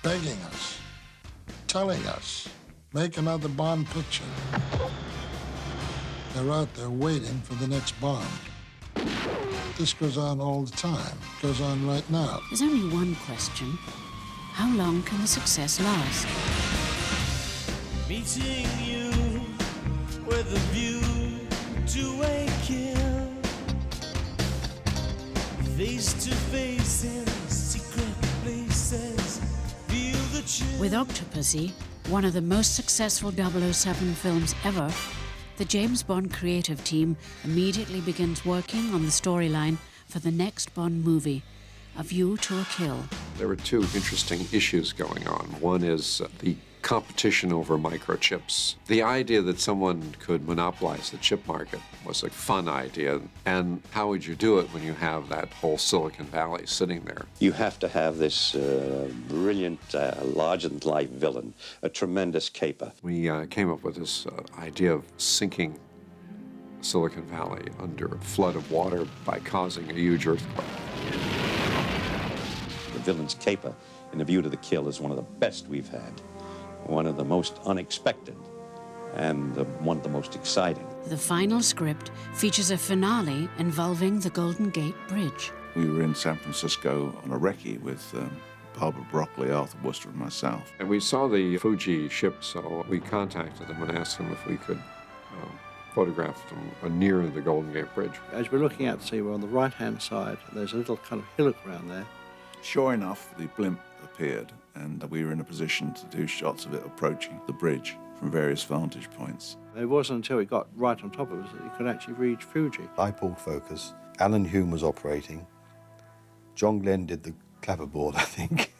begging us, telling us, make another Bond picture. They're out there waiting for the next Bond. This goes on all the time. It goes on right now. There's only one question. How long can the success last? Meeting you with a view to a kill. Face to face in secret places. Feel the chill. With Octopussy, one of the most successful 007 films ever, the James Bond creative team immediately begins working on the storyline for the next Bond movie, A View to a Kill. There were two interesting issues going on. One is the competition over microchips. The idea that someone could monopolize the chip market was a fun idea. And how would you do it when you have that whole Silicon Valley sitting there? You have to have this brilliant, larger-than-life villain, a tremendous caper. We came up with this idea of sinking Silicon Valley under a flood of water by causing a huge earthquake. The villain's caper in A View to the Kill is one of the best we've had. One of the most unexpected and one of the most exciting. The final script features a finale involving the Golden Gate Bridge. We were in San Francisco on a recce with Barbara Broccoli, Arthur Worcester, and myself. And we saw the Fuji ship, so we contacted them and asked them if we could photograph them near the Golden Gate Bridge. As we're looking out to sea, we're on the right-hand side, and there's a little kind of hillock around there. Sure enough, the blimp appeared, and we were in a position to do shots of it approaching the bridge from various vantage points. It wasn't until we got right on top of us that you could actually reach Fuji. I pulled focus, Alan Hume was operating, John Glenn did the clapperboard, I think.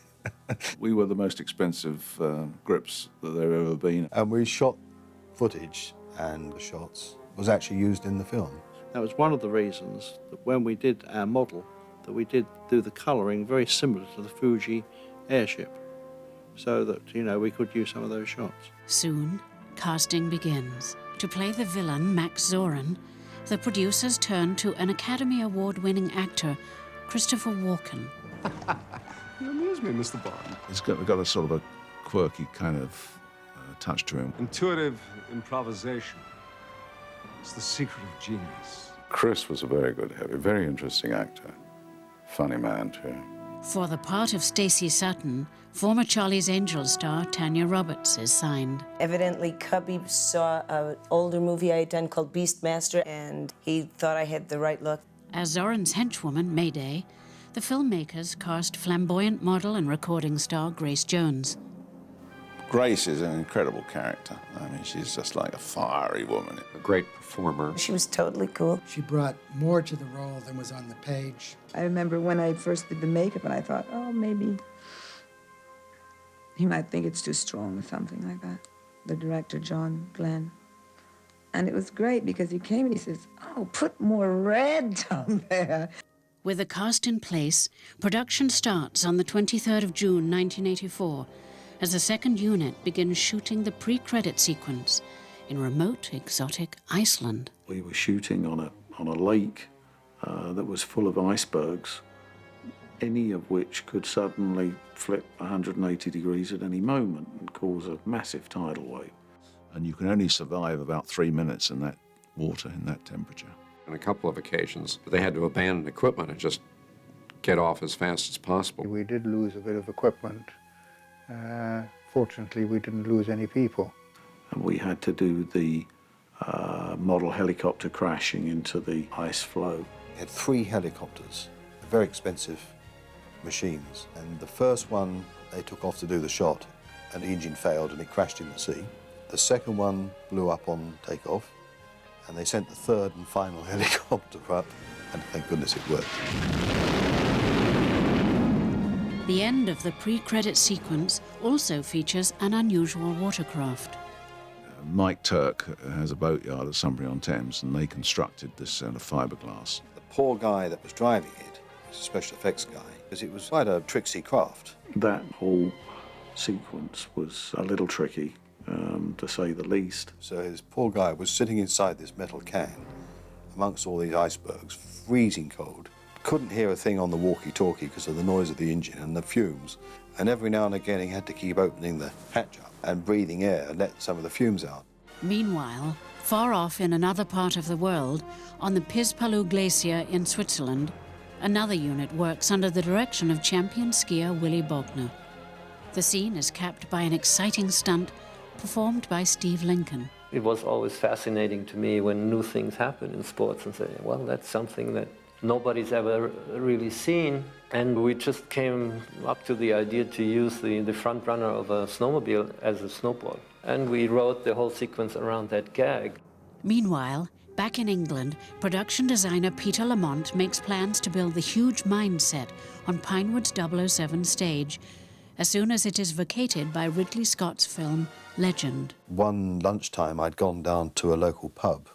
We were the most expensive grips that there have ever been. And we shot footage, and the shots was actually used in the film. That was one of the reasons that when we did our model, that we did do the colouring very similar to the Fuji airship, so that, you know, we could use some of those shots. Soon, casting begins. To play the villain, Max Zorin, the producers turn to an Academy Award-winning actor, Christopher Walken. You amuse me, Mr. Bond. It's got a sort of a quirky kind of touch to him. Intuitive improvisation. It's the secret of genius. Chris was a very good, very interesting actor. Funny man, too. For the part of Stacey Sutton, former Charlie's Angels star Tanya Roberts is signed. Evidently, Cubby saw an older movie I had done called Beastmaster, and he thought I had the right look. As Zorin's henchwoman, Mayday, the filmmakers cast flamboyant model and recording star Grace Jones. Grace is an incredible character. I mean, she's just like a fiery woman. A great performer. She was totally cool. She brought more to the role than was on the page. I remember when I first did the makeup, and I thought, oh, maybe he might think it's too strong or something like that. The director, John Glenn. And it was great because he came and he says, oh, put more red down there. With the cast in place, production starts on the 23rd of June, 1984, as the second unit begins shooting the pre-credit sequence in remote, exotic Iceland. We were shooting on a lake that was full of icebergs, any of which could suddenly flip 180 degrees at any moment and cause a massive tidal wave. And you can only survive about 3 minutes in that water, in that temperature. On a couple of occasions, they had to abandon equipment and just get off as fast as possible. We did lose a bit of equipment. Fortunately, we didn't lose any people. And we had to do the model helicopter crashing into the ice floe. We had 3 helicopters, very expensive machines. And the first one, they took off to do the shot, and the engine failed and it crashed in the sea. The second one blew up on takeoff, and they sent the third and final helicopter up, and thank goodness it worked. The end of the pre-credit sequence also features an unusual watercraft. Mike Turk has a boatyard at Sunbury-on-Thames, and they constructed this out of fiberglass. The poor guy that was driving it was a special effects guy, because it was quite a tricksy craft. That whole sequence was a little tricky, to say the least. So this poor guy was sitting inside this metal can amongst all these icebergs, freezing cold. Couldn't hear a thing on the walkie-talkie because of the noise of the engine and the fumes. And every now and again, he had to keep opening the hatch up and breathing air and let some of the fumes out. Meanwhile, far off in another part of the world, on the Piz-Palu Glacier in Switzerland, another unit works under the direction of champion skier Willy Bogner. The scene is capped by an exciting stunt performed by Steve Lincoln. It was always fascinating to me when new things happen in sports and say, well, that's something that nobody's ever really seen. And we just came up to the idea to use the front runner of a snowmobile as a snowboard. And we wrote the whole sequence around that gag. Meanwhile, back in England, production designer Peter Lamont makes plans to build the huge Mindset on Pinewood's 007 stage as soon as it is vacated by Ridley Scott's film Legend. One lunchtime, I'd gone down to a local pub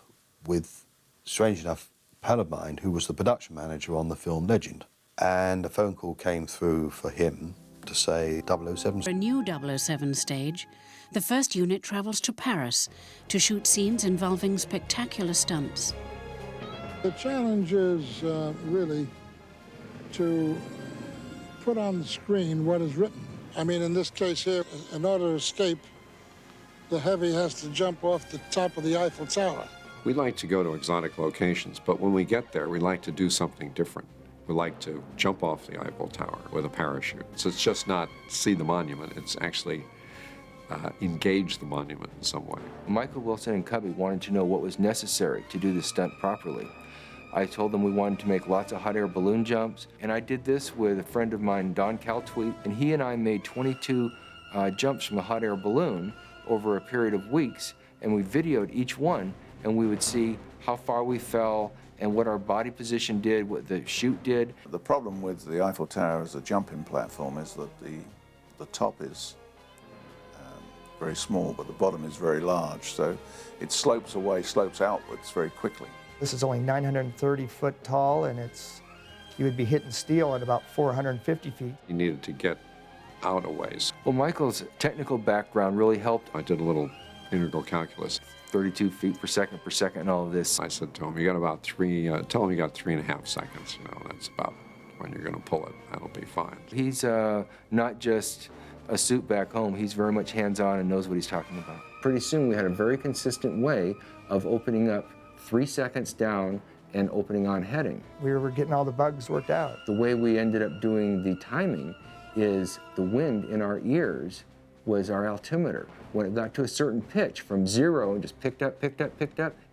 with, strange enough, a pal of mine who was the production manager on the film Legend. And a phone call came through for him to say 007. For a new 007 stage, the first unit travels to Paris to shoot scenes involving spectacular stunts. The challenge is really to put on the screen what is written. I mean, in this case here, in order to escape, the heavy has to jump off the top of the Eiffel Tower. We like to go to exotic locations, but when we get there, we like to do something different. We like to jump off the Eiffel Tower with a parachute. So it's just not see the monument, it's actually engage the monument in some way. Michael Wilson and Cubby wanted to know what was necessary to do the stunt properly. I told them we wanted to make lots of hot air balloon jumps, and I did this with a friend of mine, Don Caltweet, and he and I made 22 jumps from the hot air balloon over a period of weeks, and we videoed each one, and we would see how far we fell and what our body position did, what the chute did. The problem with the Eiffel Tower as a jumping platform is that the top is very small, but the bottom is very large, so it slopes away, slopes outwards very quickly. This is only 930 foot tall, and you would be hitting steel at about 450 feet. You needed to get out a ways. Well, Michael's technical background really helped. I did a little integral calculus. 32 feet per second and all of this. I said to him, you got about tell him you got 3.5 seconds, that's about when you're gonna pull it, that'll be fine. He's not just a suit back home, he's very much hands-on and knows what he's talking about. Pretty soon we had a very consistent way of opening up 3 seconds down and opening on heading. We were getting all the bugs worked out. The way we ended up doing the timing is the wind in our ears was our altimeter. When it got to a certain pitch from 0 and just picked up,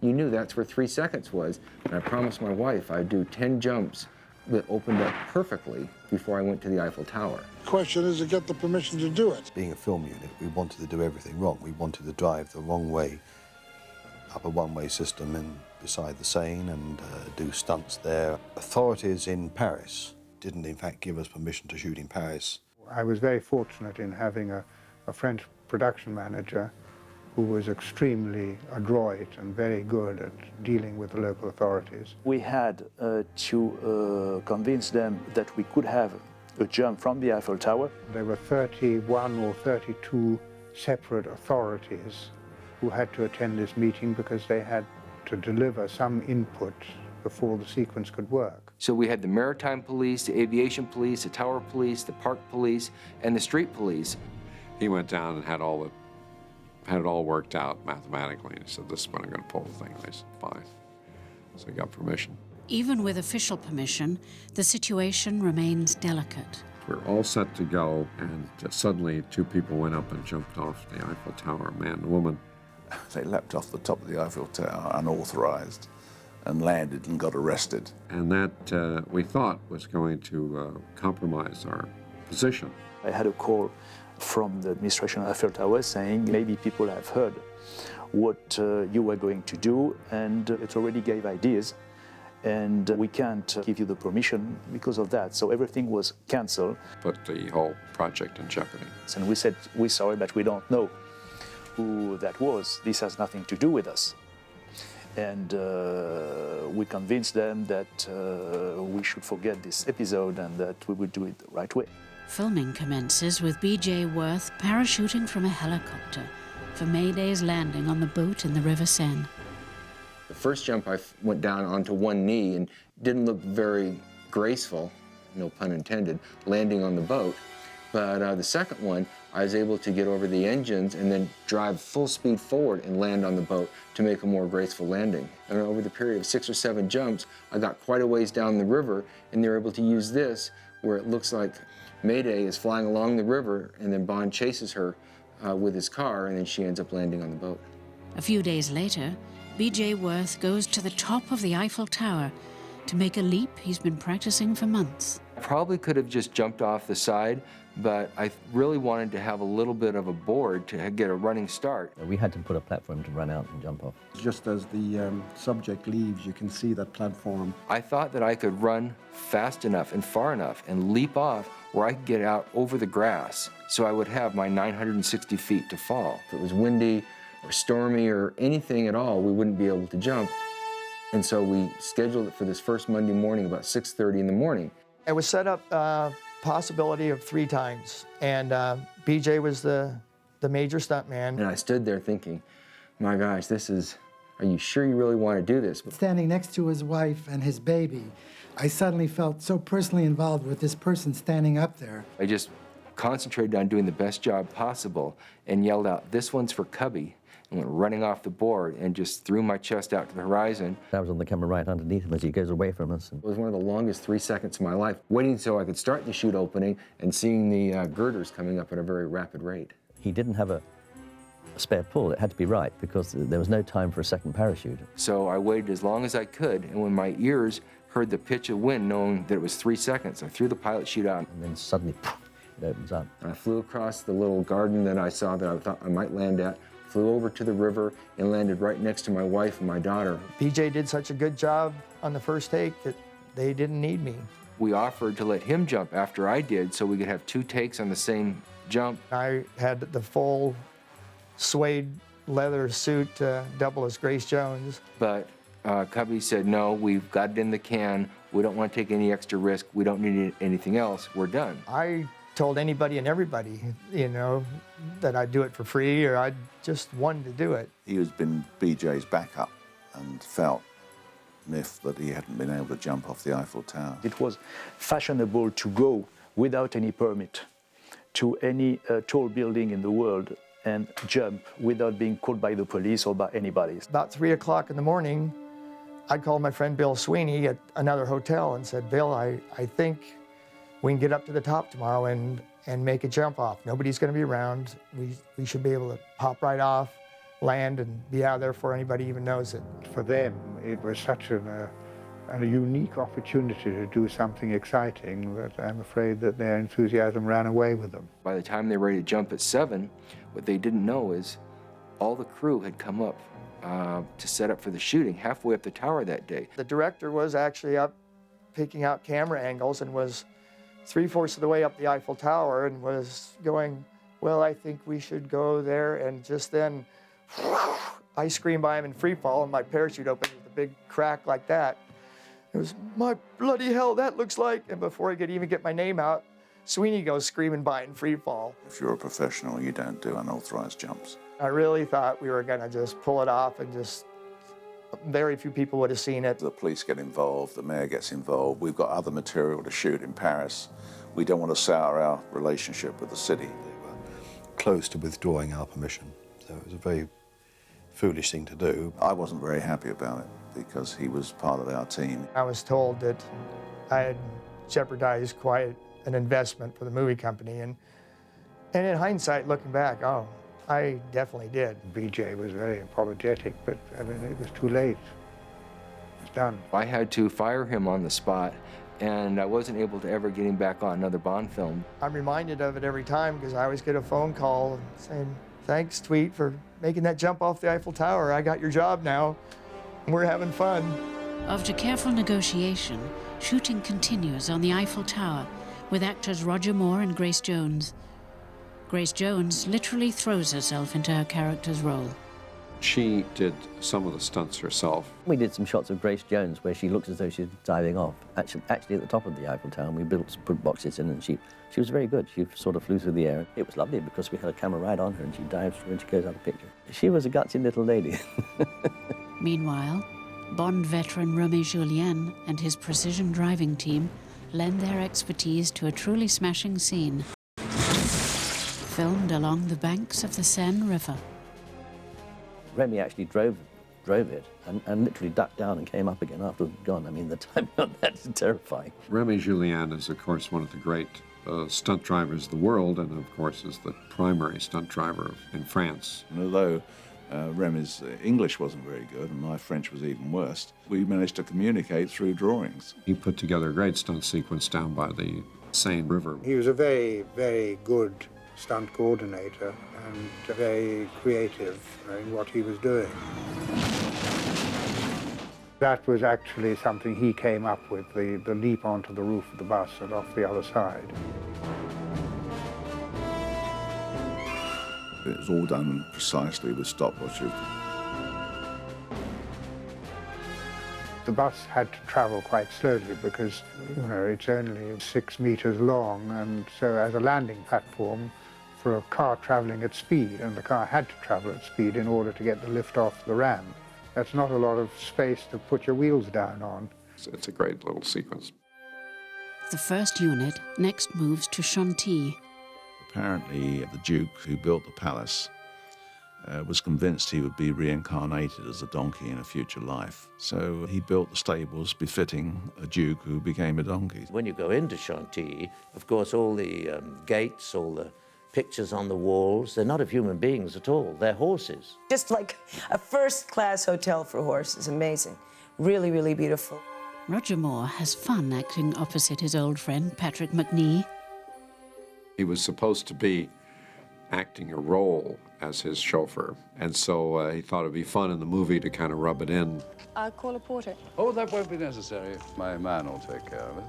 you knew that's where 3 seconds was. And I promised my wife I'd do 10 jumps that opened up perfectly before I went to the Eiffel Tower. The question is to get the permission to do it. Being a film unit, we wanted to do everything wrong. We wanted to drive the wrong way up a one-way system and beside the Seine and do stunts there. Authorities in Paris didn't in fact give us permission to shoot in Paris. I was very fortunate in having a French production manager who was extremely adroit and very good at dealing with the local authorities. We had to convince them that we could have a jump from the Eiffel Tower. There were 31 or 32 separate authorities who had to attend this meeting because they had to deliver some input before the sequence could work. So we had the maritime police, the aviation police, the tower police, the park police, and the street police. He went down and had it all worked out mathematically, and he said, this is when I'm going to pull the thing. And I said, fine. So he got permission. Even with official permission, the situation remains delicate. We're all set to go, and suddenly 2 people went up and jumped off the Eiffel Tower, a man and a woman. They leapt off the top of the Eiffel Tower unauthorized and landed and got arrested. And that, we thought, was going to compromise our position. I had a call from the administration of Eiffel Tower saying maybe people have heard what you were going to do, and it already gave ideas, and we can't give you the permission because of that. So everything was cancelled. Put the whole project in jeopardy. And we said, we're sorry, but we don't know who that was. This has nothing to do with us. And we convinced them that we should forget this episode and that we would do it the right way. Filming commences with B.J. Worth parachuting from a helicopter for Mayday's landing on the boat in the River Seine. The first jump, I went down onto one knee and didn't look very graceful, no pun intended, landing on the boat. But the second one, I was able to get over the engines and then drive full speed forward and land on the boat to make a more graceful landing. And over the period of 6 or 7 jumps, I got quite a ways down the river, and they were able to use this where it looks like Mayday is flying along the river, and then Bond chases her with his car, and then she ends up landing on the boat. A few days later, B.J. Worth goes to the top of the Eiffel Tower to make a leap he's been practicing for months. I probably could have just jumped off the side, but I really wanted to have a little bit of a board to get a running start. We had to put a platform to run out and jump off. Just as the subject leaves, you can see that platform. I thought that I could run fast enough and far enough and leap off where I could get out over the grass, so I would have my 960 feet to fall. If it was windy or stormy or anything at all, we wouldn't be able to jump. And so we scheduled it for this first Monday morning about 6:30 in the morning. It was set up possibility of 3 times, and BJ was the major stuntman. And I stood there thinking, my gosh, are you sure you really want to do this? Standing next to his wife and his baby, I suddenly felt so personally involved with this person standing up there. I just concentrated on doing the best job possible and yelled out, "This one's for Cubby," and went running off the board and just threw my chest out to the horizon. I was on the camera right underneath him as he goes away from us. It was one of the longest 3 seconds of my life, waiting so I could start the chute opening and seeing the girders coming up at a very rapid rate. He didn't have a spare pull. It had to be right because there was no time for a second parachute. So I waited as long as I could, and when my ears heard the pitch of wind, knowing that it was 3 seconds, I threw the pilot chute out. And then suddenly, it opens up. And I flew across the little garden that I saw that I thought I might land at, flew over to the river, and landed right next to my wife and my daughter. BJ did such a good job on the first take that they didn't need me. We offered to let him jump after I did so we could have 2 takes on the same jump. I had the full suede leather suit double as Grace Jones. But Cubby said, no, we've got it in the can. We don't want to take any extra risk. We don't need anything else. We're done. I told anybody and everybody, you know, that I'd do it for free or I just wanted to do it. He has been BJ's backup and felt miffed that he hadn't been able to jump off the Eiffel Tower. It was fashionable to go without any permit to any tall building in the world and jump without being called by the police or by anybody. About 3 o'clock in the morning, I called my friend Bill Sweeney at another hotel and said, Bill, I think we can get up to the top tomorrow and make a jump off. Nobody's going to be around. We should be able to pop right off, land, and be out of there before anybody even knows it. For them, it was such a unique opportunity to do something exciting that I'm afraid that their enthusiasm ran away with them. By the time they were ready to jump at 7, what they didn't know is all the crew had come up to set up for the shooting halfway up the tower that day. The director was actually up picking out camera angles and was 3/4 of the way up the Eiffel Tower and was going, well, I think we should go there. And just then, I screamed by him in free fall and my parachute opened with a big crack like that. It was, my bloody hell, that looks like. And before I could even get my name out, Sweeney goes screaming by in free fall. If you're a professional, you don't do unauthorized jumps. I really thought we were gonna just pull it off and just, very few people would have seen it. The police get involved, the mayor gets involved. We've got other material to shoot in Paris. We don't want to sour our relationship with the city. They were close to withdrawing our permission, so it was a very foolish thing to do. I wasn't very happy about it because he was part of our team. I was told that I had jeopardized quite an investment for the movie company, and in hindsight, looking back, oh, I definitely did. BJ was very apologetic, but I mean, it was too late. It's done. I had to fire him on the spot, and I wasn't able to ever get him back on another Bond film. I'm reminded of it every time because I always get a phone call saying, thanks, Tweet, for making that jump off the Eiffel Tower. I got your job now, and we're having fun. After careful negotiation, shooting continues on the Eiffel Tower with actors Roger Moore and Grace Jones. Grace Jones literally throws herself into her character's role. She did some of the stunts herself. We did some shots of Grace Jones where she looks as though she's diving off, actually at the top of the Eiffel Tower, and we put boxes in, and she was very good. She sort of flew through the air. It was lovely because we had a camera right on her, and she dives through and she goes out of the picture. She was a gutsy little lady. Meanwhile, Bond veteran Romy Julien and his precision driving team lend their expertise to a truly smashing scene. filmed along the banks of the Seine River. Remy actually drove it and literally ducked down and came up again after it had gone. I mean, the timing on that is terrifying. Remy Julian is, of course, one of the great stunt drivers of the world, and of course is the primary stunt driver in France. And although Remy's English wasn't very good and my French was even worse, we managed to communicate through drawings. He put together a great stunt sequence down by the Seine River. He was a very, very good stunt coordinator and very creative in what he was doing. That was actually something he came up with, the leap onto the roof of the bus and off the other side. It was all done precisely with stopwatches. The bus had to travel quite slowly because, it's only 6 meters long, and so as a landing platform for a car traveling at speed, and the car had to travel at speed in order to get the lift off the ramp. That's not a lot of space to put your wheels down on. It's a great little sequence. The first unit next moves to Chantilly. Apparently, the Duke who built the palace was convinced he would be reincarnated as a donkey in a future life. So he built the stables befitting a Duke who became a donkey. When you go into Chantilly, of course, all the gates, all the pictures on the walls, they're not of human beings at all, they're horses. Just like a first-class hotel for horses, amazing. Really, really beautiful. Roger Moore has fun acting opposite his old friend Patrick Macnee. He was supposed to be acting a role as his chauffeur, and so he thought it'd be fun in the movie to kind of rub it in. I'll call a porter. Oh, that won't be necessary. My man will take care of it.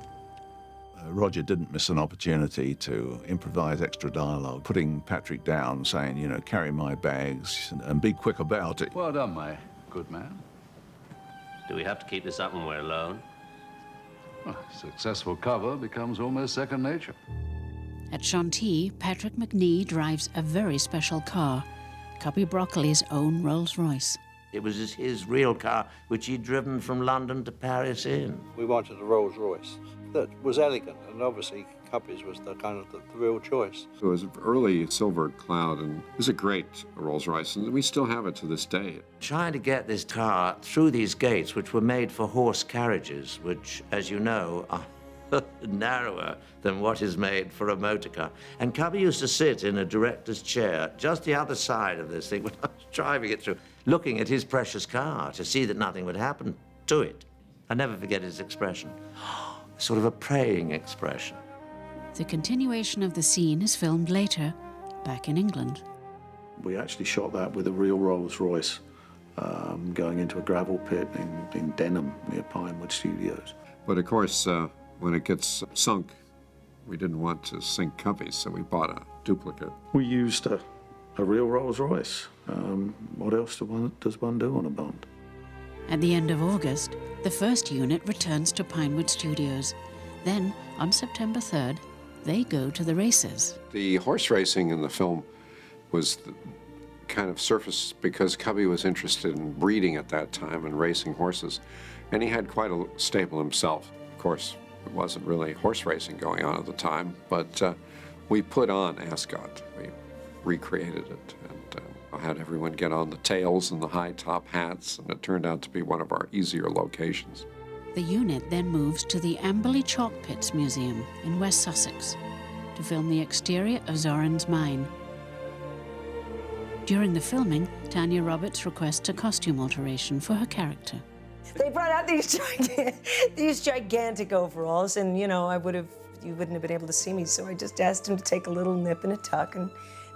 Roger didn't miss an opportunity to improvise extra dialogue, putting Patrick down, saying, carry my bags and be quick about it. Well done, my good man. Do we have to keep this up when we're alone? Well, successful cover becomes almost second nature. At Chantilly, Patrick Macnee drives a very special car, Cubby Broccoli's own Rolls-Royce. It was his real car, which he'd driven from London to Paris in. We wanted a Rolls-Royce that was elegant, and obviously Cubby's was the real choice. So it was an early Silver Cloud, and it was a great Rolls-Royce, and we still have it to this day. Trying to get this car through these gates, which were made for horse carriages, which, as you know, are narrower than what is made for a motor car. And Cubby used to sit in a director's chair just the other side of this thing when I was driving it through, looking at his precious car to see that nothing would happen to it. I never forget his expression. Sort of a praying expression. The continuation of the scene is filmed later, back in England. We actually shot that with a real Rolls-Royce, going into a gravel pit in Denham near Pinewood Studios. But of course, when it gets sunk, we didn't want to sink Cubby, so we bought a duplicate. We used a real Rolls-Royce. What else does one do on a Bond? At the end of August, the first unit returns to Pinewood Studios. Then, on September 3rd, they go to the races. The horse racing in the film was kind of surfaced because Cubby was interested in breeding at that time and racing horses, and he had quite a stable himself. Of course, it wasn't really horse racing going on at the time, but we put on Ascot. We recreated it, and I had everyone get on the tails and the high top hats, and it turned out to be one of our easier locations. The unit then moves to the Amberley Chalk Pits Museum in West Sussex to film the exterior of Zoran's mine. During the filming, Tanya Roberts requests a costume alteration for her character. They brought out these gigantic overalls, and you wouldn't have been able to see me, so I just asked them to take a little nip and a tuck, and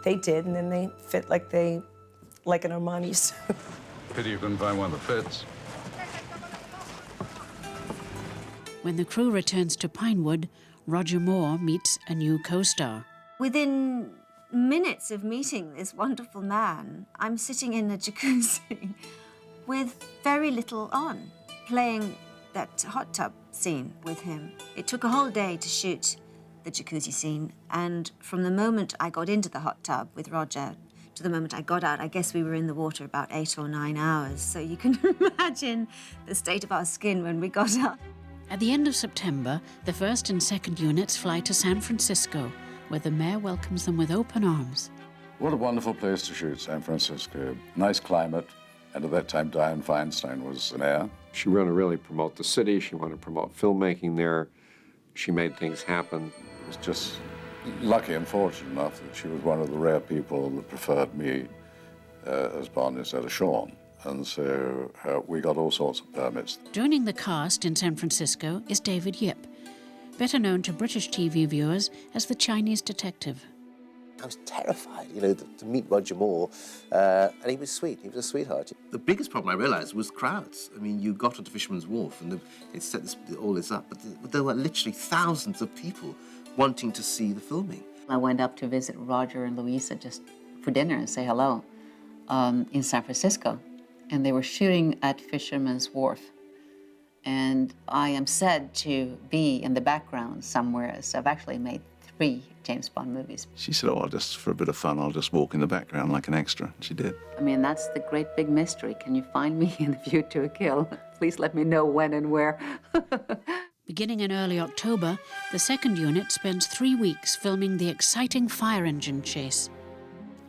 they did, and then they fit like an Armani suit. Pity you couldn't find one that fits. When the crew returns to Pinewood, Roger Moore meets a new co-star. Within minutes of meeting this wonderful man, I'm sitting in a jacuzzi with very little on, playing that hot tub scene with him. It took a whole day to shoot the jacuzzi scene, and from the moment I got into the hot tub with Roger to the moment I got out, I guess we were in the water about 8 or 9 hours, so you can imagine the state of our skin when we got out. At the end of September, the first and second units fly to San Francisco, where the mayor welcomes them with open arms. What a wonderful place to shoot, San Francisco. Nice climate, and at that time Diane Feinstein was mayor. She wanted to really promote the city. She wanted to promote filmmaking there. She made things happen. It was just lucky and fortunate enough that she was one of the rare people that preferred me as Bond instead of Sean. And so we got all sorts of permits. Joining the cast in San Francisco is David Yip, better known to British TV viewers as the Chinese detective. I was terrified, you know, to meet Roger Moore, and he was sweet. He was a sweetheart. The biggest problem I realised was crowds. I mean, you got onto Fisherman's Wharf and it set all this up, but there were literally thousands of people wanting to see the filming. I went up to visit Roger and Louisa just for dinner and say hello in San Francisco, and they were shooting at Fisherman's Wharf. And I am said to be in the background somewhere, so I've actually made 3 James Bond movies. She said, oh, just for a bit of fun, I'll just walk in the background like an extra. She did. I mean, that's the great big mystery. Can you find me in View to a Kill? Please let me know when and where. Beginning in early October, the second unit spends 3 weeks filming the exciting fire engine chase.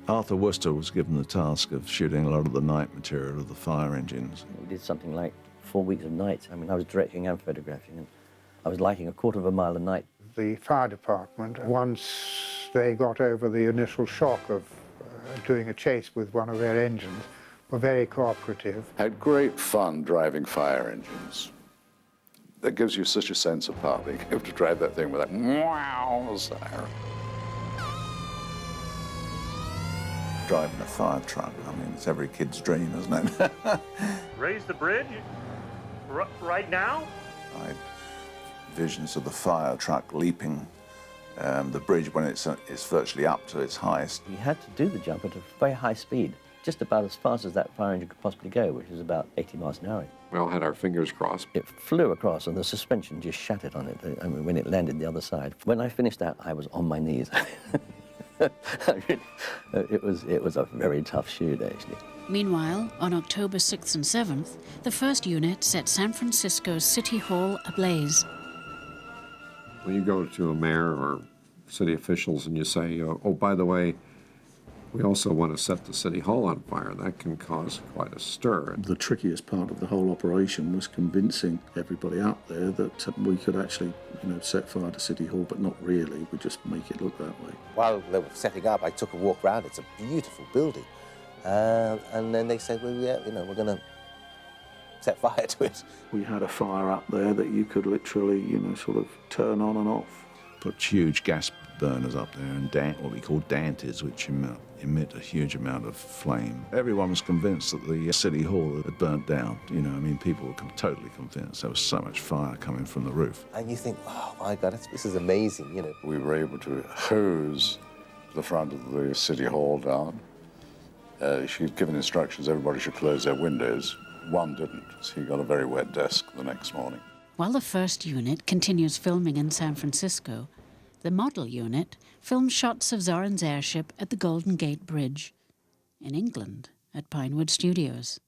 Arthur Worcester was given the task of shooting a lot of the night material of the fire engines. We did something like 4 weeks of nights. I mean, I was directing and photographing, and I was liking a quarter of a mile a night. The fire department, once they got over the initial shock of doing a chase with one of their engines, were very cooperative. Had great fun driving fire engines. That gives you such a sense of power. You have to drive that thing with that wow siren. Driving a fire truck, I mean, it's every kid's dream, isn't it? Raise the bridge? Right now? I had visions of the fire truck leaping the bridge when it's virtually up to its highest. We had to do the jump at a very high speed, just about as fast as that fire engine could possibly go, which is about 80 miles an hour. We all had our fingers crossed. It flew across and the suspension just shattered on it, I mean, when it landed the other side. When I finished that, I was on my knees. It was a very tough shoot, actually. Meanwhile, on October 6th and 7th, the first unit set San Francisco's City Hall ablaze. When you go to a mayor or city officials and you say, oh, by the way, we also want to set the City Hall on fire, that can cause quite a stir. The trickiest part of the whole operation was convincing everybody out there that we could actually, set fire to City Hall, but not really. We just make it look that way. While they were setting up, I took a walk around. It's a beautiful building. And then they said, well, yeah, we're going to set fire to it. We had a fire up there that you could literally, sort of turn on and off. Put huge gas burners up there and what we call dantes, which emit a huge amount of flame. Everyone was convinced that the City Hall had burnt down. People were totally convinced there was so much fire coming from the roof. And you think, oh my God, this is amazing, We were able to hose the front of the City Hall down. She'd given instructions everybody should close their windows. One didn't, so he got a very wet desk the next morning. While the first unit continues filming in San Francisco, the model unit films shots of Zorin's airship at the Golden Gate Bridge in England at Pinewood Studios.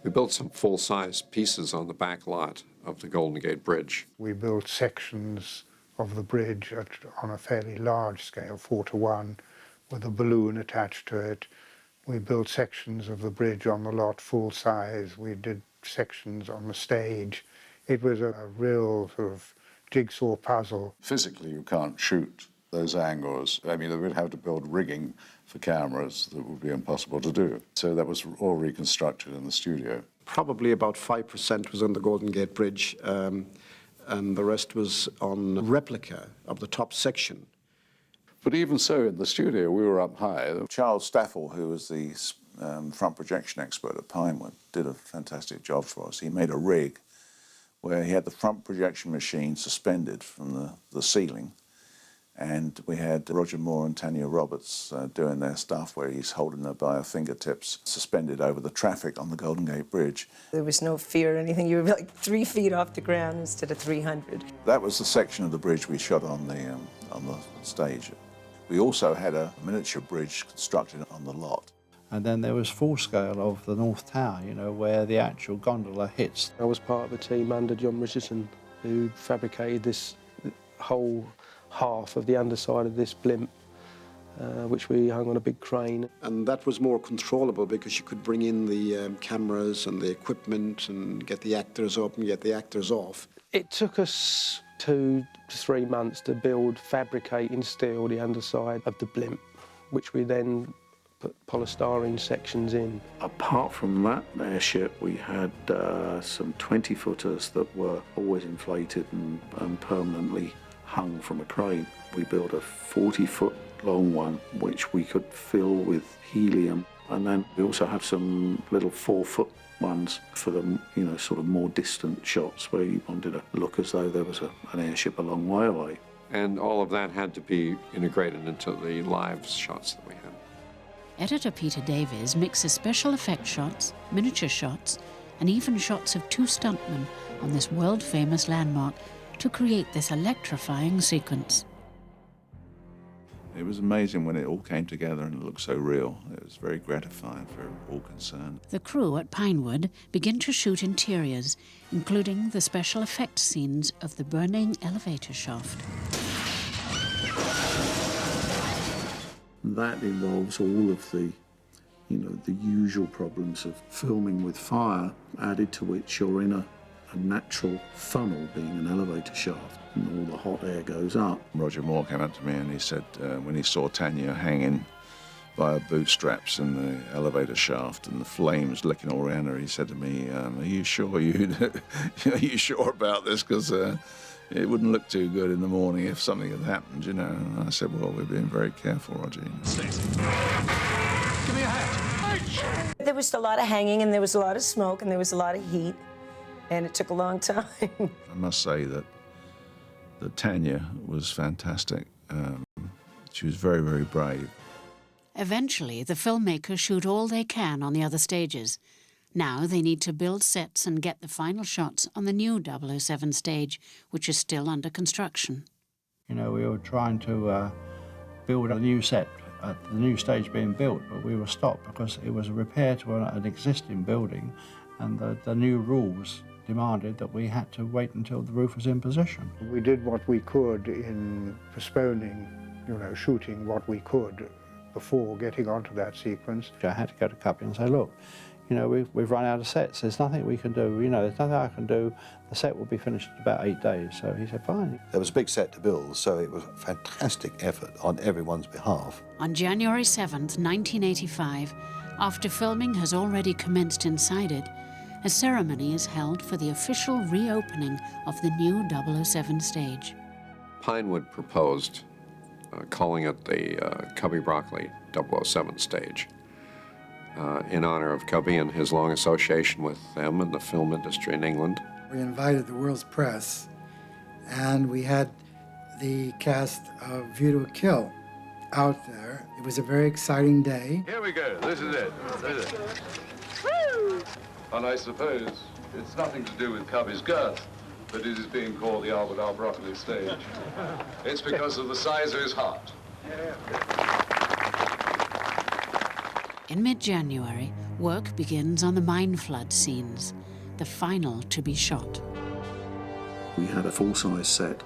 We built some full-size pieces on the back lot of the Golden Gate Bridge. We built sections of the bridge on a fairly large scale, 4:1, with a balloon attached to it. We built sections of the bridge on the lot full size. We did sections on the stage. It was a real sort of jigsaw puzzle. Physically, you can't shoot those angles. I mean, they would have to build rigging for cameras that would be impossible to do. So that was all reconstructed in the studio. Probably about 5% was on the Golden Gate Bridge, and the rest was on replica of the top section. But even so, in the studio, we were up high. Charles Staffel, who was the front projection expert at Pinewood, did a fantastic job for us. He made a rig where he had the front projection machine suspended from the ceiling, and we had Roger Moore and Tanya Roberts doing their stuff where he's holding her by her fingertips, suspended over the traffic on the Golden Gate Bridge. There was no fear or anything. You were like 3 feet off the ground instead of 300. That was the section of the bridge we shot on the stage. We also had a miniature bridge constructed on the lot. And then there was full scale of the North Tower, where the actual gondola hits. I was part of a team under John Richardson who fabricated this whole half of the underside of this blimp, which we hung on a big crane. And that was more controllable because you could bring in the cameras and the equipment and get the actors up and get the actors off. It took us 2 to 3 months to build, fabricate in steel the underside of the blimp, which we then put polystyrene sections in. Apart from that airship, we had some 20-footers that were always inflated and permanently hung from a crane. We built a 40-foot long one, which we could fill with helium. And then we also have some little 4-foot ones for the, sort of more distant shots where you wanted to look as though there was an airship a long way away. And all of that had to be integrated into the live shots that we had. Editor Peter Davies mixes special effect shots, miniature shots, and even shots of 2 stuntmen on this world-famous landmark to create this electrifying sequence. It was amazing when it all came together and it looked so real. It was very gratifying for all concerned. The crew at Pinewood begin to shoot interiors, including the special effects scenes of the burning elevator shaft. That involves all of the, the usual problems of filming with fire, added to which you're in a natural funnel, being an elevator shaft, and all the hot air goes up. Roger Moore came up to me and he said when he saw Tanya hanging by her bootstraps in the elevator shaft and the flames licking all around her, he said to me, are you sure are you sure about this? Because it wouldn't look too good in the morning if something had happened, And I said, well, we're being very careful, Roger. Give me a hat. There was a lot of hanging and there was a lot of smoke and there was a lot of heat, and it took a long time. I must say that Tanya was fantastic. She was very, very brave. Eventually, the filmmakers shoot all they can on the other stages. Now they need to build sets and get the final shots on the new 007 stage, which is still under construction. We were trying to build a new set at the new stage being built, but we were stopped because it was a repair to an existing building, and the new rules demanded that we had to wait until the roof was in position. We did what we could in postponing, shooting what we could before getting onto that sequence. I had to go to Cubby and say, look, we've run out of sets. There's nothing we can do. There's nothing I can do. The set will be finished in about 8 days. So he said, fine. There was a big set to build, so it was a fantastic effort on everyone's behalf. On January 7th, 1985, after filming has already commenced inside it, a ceremony is held for the official reopening of the new 007 stage. Pinewood proposed calling it the Cubby Broccoli 007 stage in honor of Cubby and his long association with them and the film industry in England. We invited the world's press, and we had the cast of View to a Kill out there. It was a very exciting day. Here we go. This is it. This is it. And I suppose it's nothing to do with Cubby's girth, but it is being called the Albert R. Broccoli stage. It's because of the size of his heart. In mid-January, work begins on the mine flood scenes, the final to be shot. We had a full-size set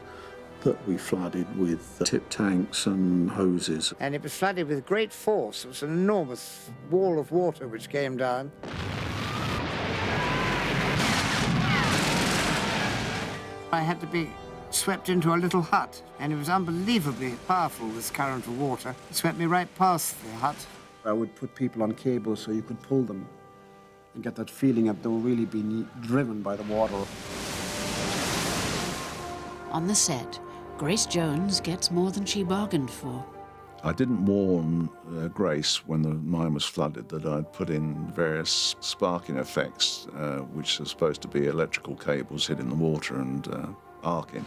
that we flooded with tip tanks and hoses. And it was flooded with great force. It was an enormous wall of water which came down. I had to be swept into a little hut, and it was unbelievably powerful, this current of water. It swept me right past the hut. I would put people on cables so you could pull them and get that feeling that they were really being driven by the water. On the set, Grace Jones gets more than she bargained for. I didn't warn Grace when the mine was flooded that I'd put in various sparking effects, which are supposed to be electrical cables hitting the water and arcing.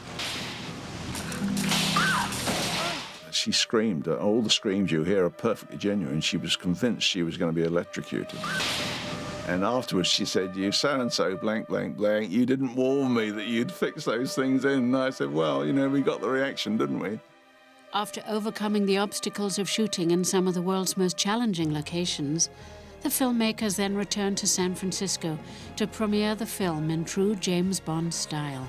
She screamed. All the screams you hear are perfectly genuine. She was convinced she was going to be electrocuted. And afterwards she said, you so-and-so, blank, blank, blank, you didn't warn me that you'd fix those things in. And I said, well, we got the reaction, didn't we? After overcoming the obstacles of shooting in some of the world's most challenging locations, the filmmakers then returned to San Francisco to premiere the film in true James Bond style.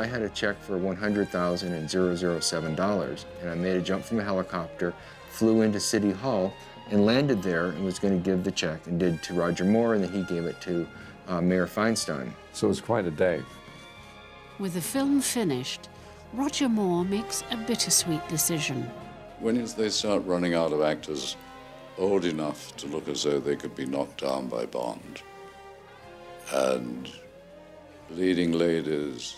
I had a check for $100,007, and I made a jump from a helicopter, flew into City Hall, and landed there and was going to give the check, and did to Roger Moore, and then he gave it to Mayor Feinstein. So it was quite a day. With the film finished, Roger Moore makes a bittersweet decision. When they start running out of actors old enough to look as though they could be knocked down by Bond, and leading ladies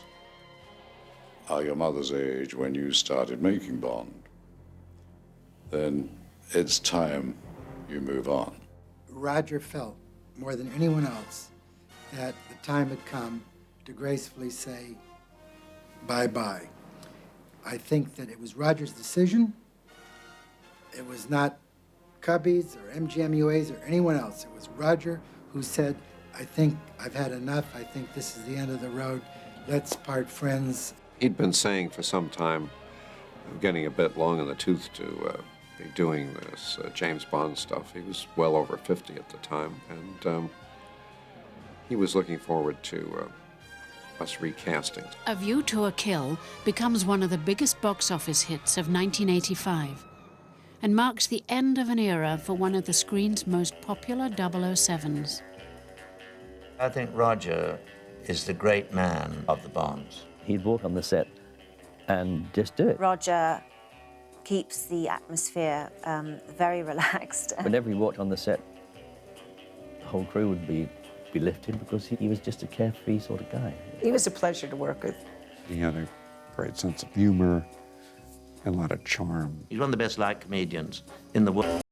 are your mother's age when you started making Bond, then it's time you move on. Roger felt, more than anyone else, that the time had come to gracefully say bye-bye. I think that it was Roger's decision. It was not Cubby's or MGM-UA's or anyone else. It was Roger who said, I think I've had enough. I think this is the end of the road. Let's part friends. He'd been saying for some time, getting a bit long in the tooth to be doing this James Bond stuff. He was well over 50 at the time, and he was looking forward to us recasting. A View to a Kill becomes one of the biggest box office hits of 1985 and marks the end of an era for one of the screen's most popular 007s. I think Roger is the great man of the Bonds. He'd walk on the set and just do it. Roger keeps the atmosphere very relaxed. Whenever he walked on the set, the whole crew would be lifted because he was just a carefree sort of guy. He was a pleasure to work with. He had a great sense of humor and a lot of charm. He's one of the best light comedians in the world.